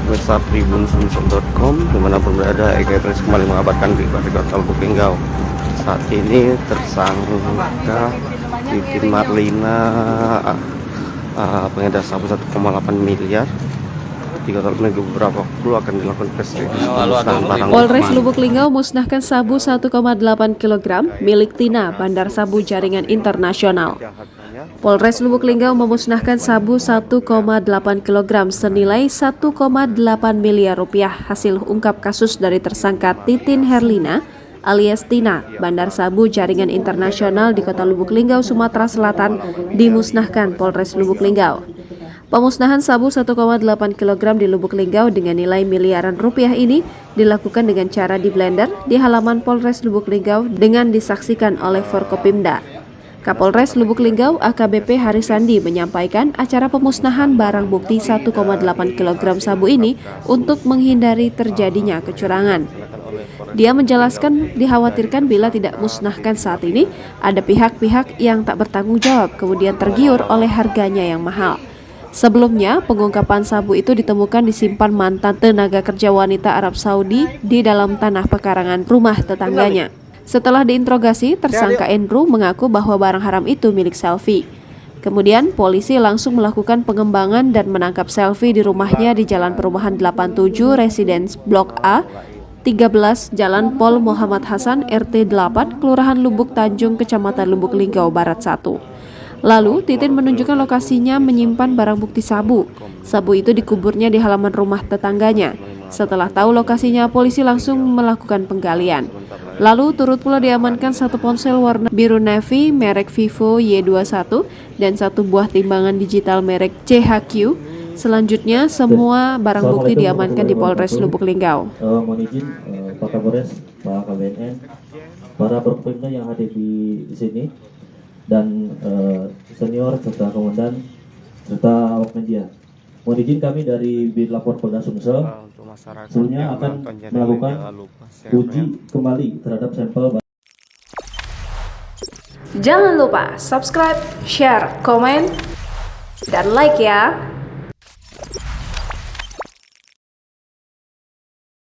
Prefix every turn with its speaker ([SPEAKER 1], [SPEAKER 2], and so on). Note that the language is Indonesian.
[SPEAKER 1] Website tribun.com dimanapun berada, Eka Prince kembali mengabarkan di Kota Lubuk Linggau. Saat ini tersangka Titin Marlina pengedar sabu 1,8 miliar di Kota Lubuk Linggau beberapa waktu akan dilakukan pemusnahan barang.
[SPEAKER 2] Polres Lubuk Linggau musnahkan sabu 1,8 kg milik Tina, bandar sabu jaringan internasional. Polres Lubuk Linggau memusnahkan sabu 1,8 kg senilai 1,8 miliar rupiah hasil ungkap kasus dari tersangka Titin Herlina alias Tina, bandar sabu jaringan internasional di Kota Lubuk Linggau, Sumatera Selatan, dimusnahkan Polres Lubuk Linggau. Pemusnahan sabu 1,8 kg di Lubuk Linggau dengan nilai miliaran rupiah ini dilakukan dengan cara di blender di halaman Polres Lubuk Linggau dengan disaksikan oleh Forkopimda. Kapolres Lubuk Linggau AKBP Harisandi menyampaikan acara pemusnahan barang bukti 1,8 kg sabu ini untuk menghindari terjadinya kecurangan. Dia menjelaskan dikhawatirkan bila tidak musnahkan saat ini, ada pihak-pihak yang tak bertanggung jawab kemudian tergiur oleh harganya yang mahal. Sebelumnya, pengungkapan sabu itu ditemukan disimpan mantan tenaga kerja wanita Arab Saudi di dalam tanah pekarangan rumah tetangganya. Setelah diinterogasi, tersangka Andrew mengaku bahwa barang haram itu milik Selvi. Kemudian, polisi langsung melakukan pengembangan dan menangkap Selvi di rumahnya di Jalan Perumahan 87 Residence Blok A, 13 Jalan Pol Muhammad Hasan RT 8, Kelurahan Lubuk Tanjung, Kecamatan Lubuk Linggau Barat 1. Lalu, Titin menunjukkan lokasinya menyimpan barang bukti sabu. Sabu itu dikuburnya di halaman rumah tetangganya. Setelah tahu lokasinya, polisi langsung melakukan penggalian. Lalu turut pula diamankan satu ponsel warna biru navy merek Vivo Y21 dan satu buah timbangan digital merek CHQ. Selanjutnya, semua barang bukti diamankan di Polres Lubuk Linggau.
[SPEAKER 3] Mohon izin Pak Kapolres, Pak KBNN, para Forkopimda yang hadir di sini, dan senior serta komandan serta awak media. Mohon izin kami dari Birlapor Polda Sumsel sebelumnya akan melakukan uji kembali terhadap sampel.
[SPEAKER 2] Jangan lupa subscribe, share, komen, dan like ya.